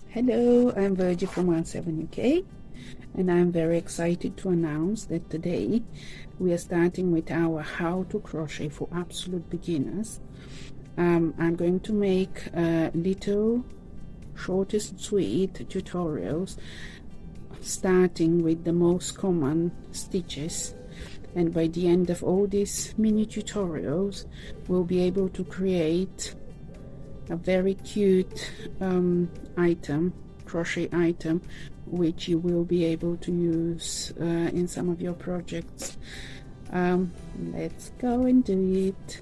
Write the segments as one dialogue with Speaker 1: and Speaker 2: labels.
Speaker 1: Hello, I'm Verji from 17 UK, and I'm very excited to announce that today we are starting with our how to crochet for absolute beginners. I'm going to make little short and sweet tutorials starting with the most common stitches, and by the end of all these mini tutorials we'll be able to create a very cute crochet item, which you will be able to use in some of your projects. Let's go and do it.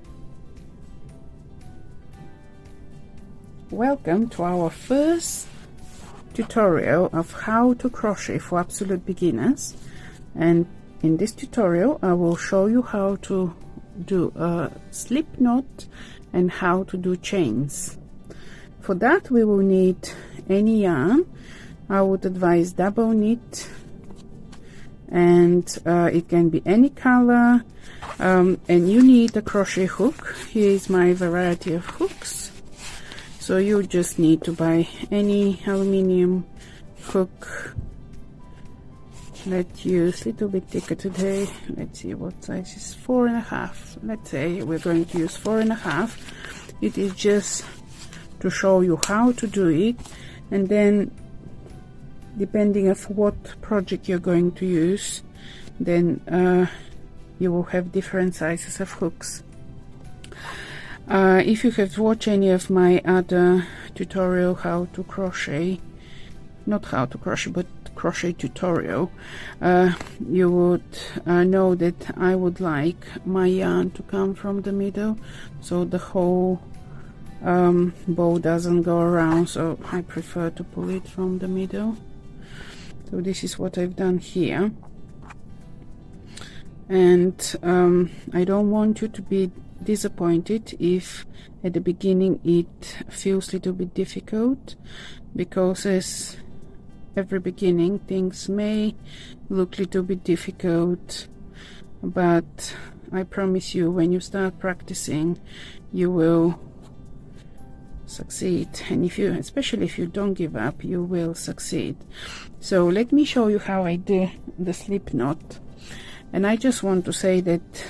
Speaker 1: Welcome to our first tutorial of how to crochet for absolute beginners, and in this tutorial I will show you how to do a slip knot and how to do chains. For that we will need any yarn. I would advise double knit, and it can be any color, and you need a crochet hook. Here is my variety of hooks, so you just need to buy any aluminium hook. Let's use a little bit thicker today. Let's see what size is 4.5. Let's say we're going to use 4.5. It is just to show you how to do it, and then depending on what project you're going to use, then you will have different sizes of hooks. If you have watched any of my other tutorial how to crochet, not how to crochet but crochet tutorial, you would know that I would like my yarn to come from the middle, so the whole bow doesn't go around, so I prefer to pull it from the middle. So this is what I've done here, and I don't want you to be disappointed if at the beginning it feels a little bit difficult, because as every beginning things may look a little bit difficult, but I promise you when you start practicing you will succeed, and especially if you don't give up, you will succeed. So let me show you how I do the slip knot. And I just want to say that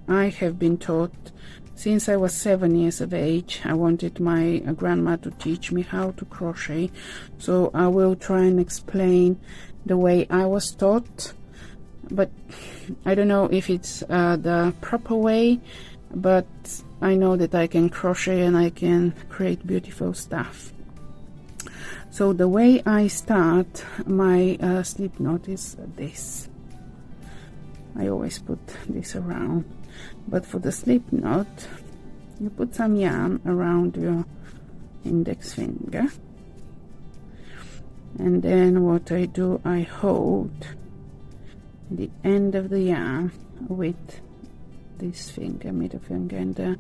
Speaker 1: I have been taught since I was 7 years of age. I wanted my grandma to teach me how to crochet, so I will try and explain the way I was taught, but I don't know if it's the proper way, but I know that I can crochet and I can create beautiful stuff. So the way I start my slip knot is this. I always put this around, but for the slip knot you put some yarn around your index finger, and then what I do, I hold the end of the yarn with this finger, middle finger, and the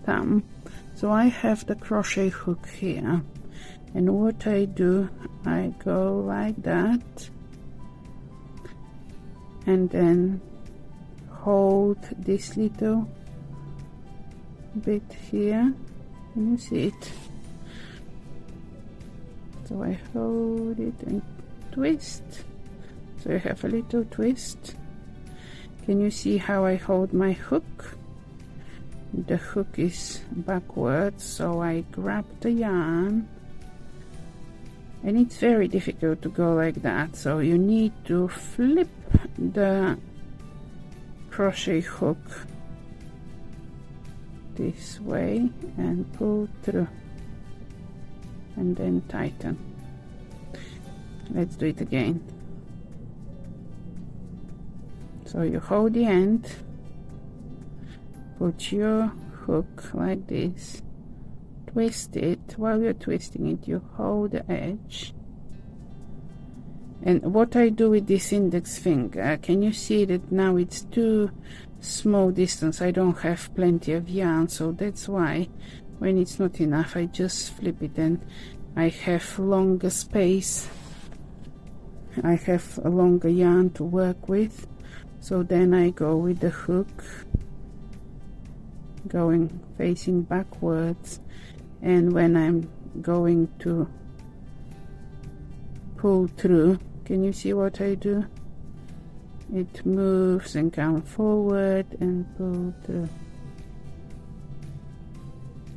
Speaker 1: thumb. So I have the crochet hook here, and what I do, I go like that and then hold this little bit here. Can you see it? So I hold it and twist, so I have a little twist. Can you see how I hold my hook? The hook is backwards, so I grab the yarn, and it's very difficult to go like that, so you need to flip the crochet hook this way and pull through, and then tighten. Let's do it again. So you hold the end, put your hook like this, twist it. While you're twisting it, you hold the edge. And what I do with this index finger, can you see that now it's too small distance? I don't have plenty of yarn, so that's why when it's not enough I just flip it, and I have longer space, I have a longer yarn to work with. So then I go with the hook going facing backwards, and when I'm going to pull through, can you see what I do? It moves and comes forward and pull through,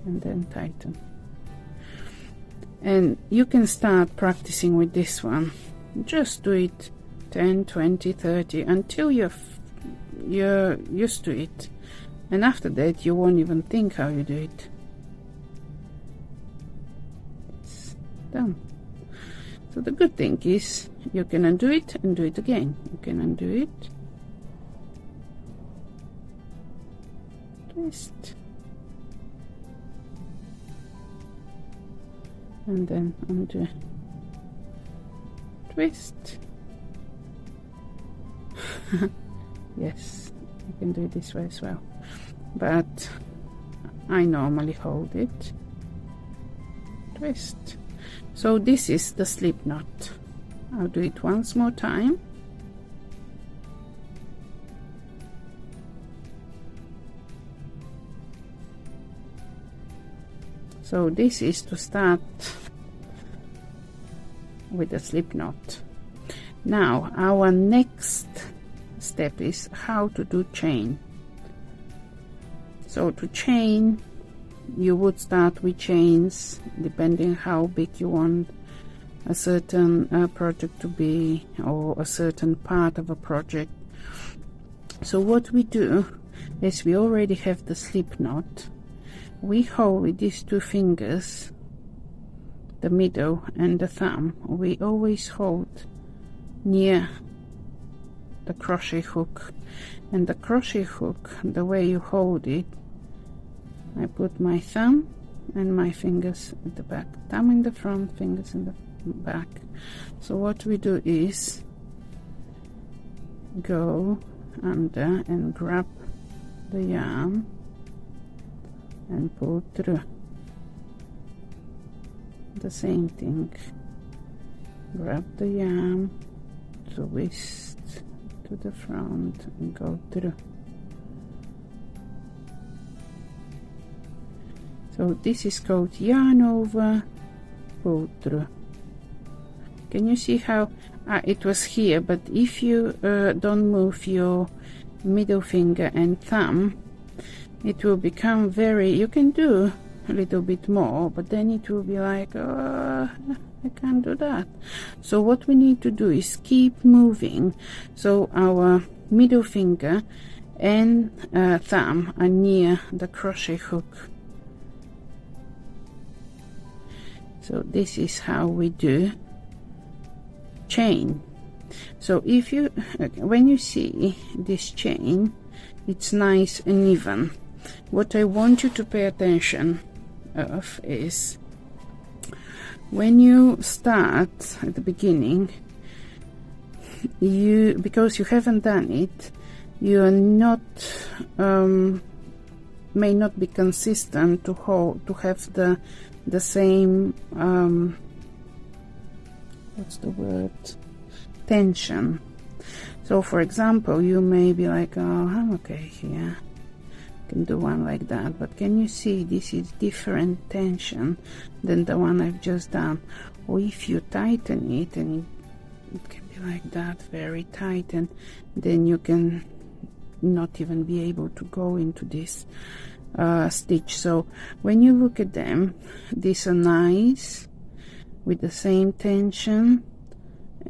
Speaker 1: and then tighten. And you can start practicing with this one. Just do it 10, 20, 30 until you're used to it, and after that you won't even think how you do it. It's done. So the good thing is you can undo it and do it again. You can undo it, twist, and then undo, twist. Yes, you can do it this way as well, but I normally hold it, twist. So this is the slip knot. I'll do it once more time. So this is to start with the slip knot. Now our next step is how to do chain. So to chain, you would start with chains depending how big you want a certain project to be, or a certain part of a project. So what we do is, we already have the slip knot. We hold with these two fingers, the middle and the thumb, we always hold near the crochet hook. And the crochet hook, the way you hold it, I put my thumb and my fingers at the back, thumb in the front, fingers in the back. So what we do is go under and grab the yarn and pull through. The same thing, grab the yarn, twist to the front and go through. So this is called yarn over, pull through. Can you see how it was here, but if you don't move your middle finger and thumb, it will become very, you can do a little bit more, but then it will be like, oh, I can't do that. So what we need to do is keep moving, so our middle finger and thumb are near the crochet hook. So this is how we do chain. So if you, when you see this chain, it's nice and even. What I want you to pay attention of is, when you start at the beginning, you, because you haven't done it, you are not may not be consistent to hold, to have the same what's the word, tension. So for example, you may be like, oh, I'm okay here, can do one like that, but can you see this is different tension than the one I've just done? Or if you tighten it, and it can be like that, very tight, and then you can not even be able to go into this stitch. So when you look at them, these are nice with the same tension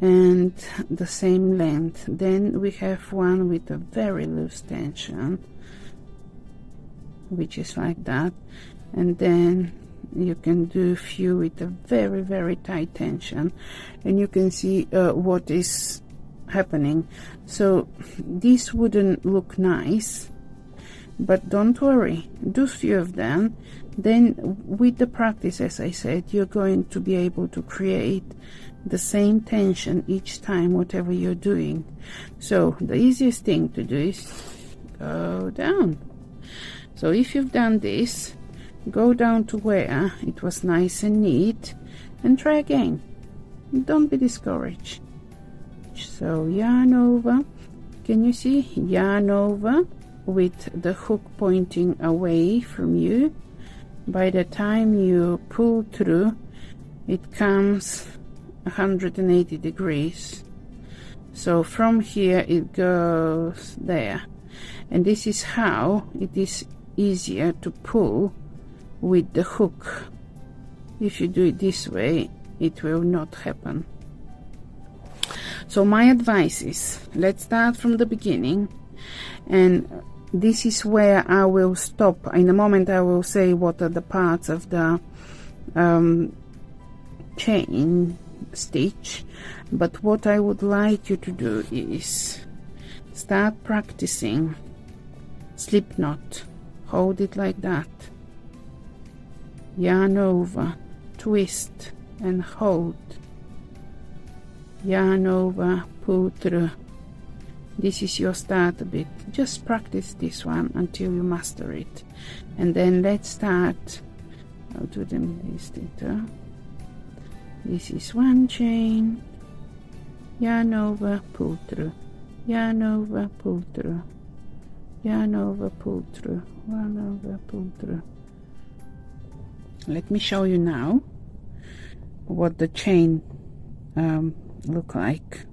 Speaker 1: and the same length. Then we have one with a very loose tension, which is like that, and then you can do a few with a very, very tight tension, and you can see what is happening. So this wouldn't look nice, but don't worry, do a few of them. Then with the practice, as I said, you're going to be able to create the same tension each time, whatever you're doing. So the easiest thing to do is go down. So if you've done this, go down to where it was nice and neat and try again. Don't be discouraged. So yarn over, can you see, yarn over with the hook pointing away from you. By the time you pull through, it comes 180 degrees. So from here it goes there, and this is how it is easier to pull with the hook. If you do it this way, it will not happen. So my advice is, let's start from the beginning, and this is where I will stop. In a moment I will say what are the parts of the chain stitch, but what I would like you to do is start practicing slip knot. Hold it like that, yarn over, twist and hold, yarn over, pull through. This is your starter bit. Just practice this one until you master it, and then let's start. I'll do them this later. This is one chain, yarn over, pull through, yarn over, pull through, yarn over, pull through, yarn over, pull through. Let me show you now what the chain look like.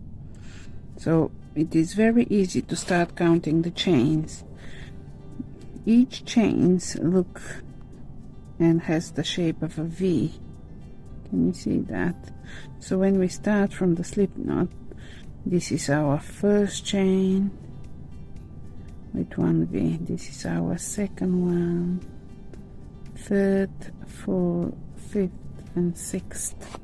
Speaker 1: So it is very easy to start counting the chains. Each chains look and has the shape of a V. Can you see that? So when we start from the slip knot, this is our first chain with one V. This is our second one, third, fourth, fifth and sixth.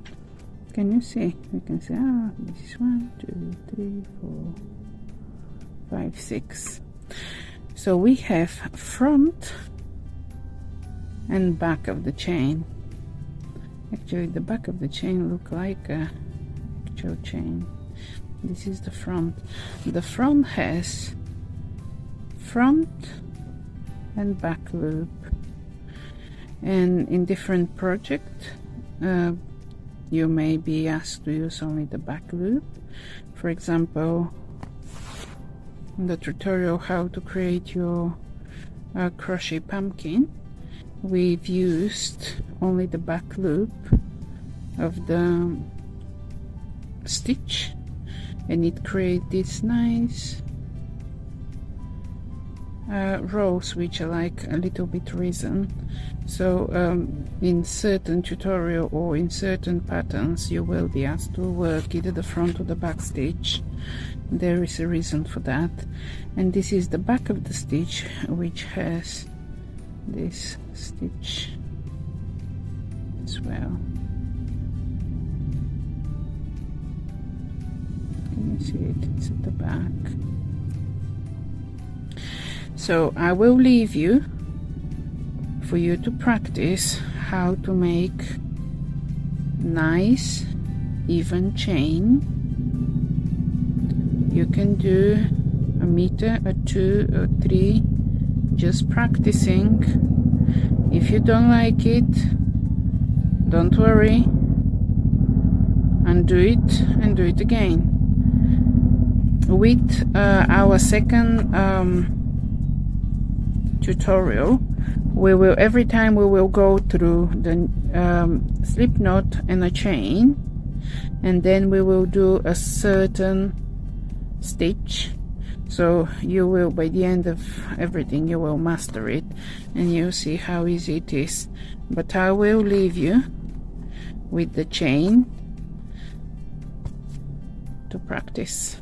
Speaker 1: Can you see? We can say, this is 1, 2, 3, 4, 5, 6. So we have front and back of the chain. Actually, the back of the chain look like a actual chain. This is the front. The front has front and back loop, and in different project you may be asked to use only the back loop. For example, in the tutorial how to create your crochet pumpkin, we've used only the back loop of the stitch, and it creates this nice rows which are like a little bit risen. So in certain tutorial or in certain patterns you will be asked to work either the front or the back stitch. There is a reason for that, and this is the back of the stitch which has this stitch as well. Can you see it? It's at the back. So I will leave you for you to practice how to make nice even chain. You can do a meter, a 2 or 3, just practicing. If you don't like it, don't worry, undo it and do it again. With our second tutorial, we will every time we will go through the slip knot and a chain, and then we will do a certain stitch. So you will, by the end of everything, you will master it and you'll see how easy it is. But I will leave you with the chain to practice.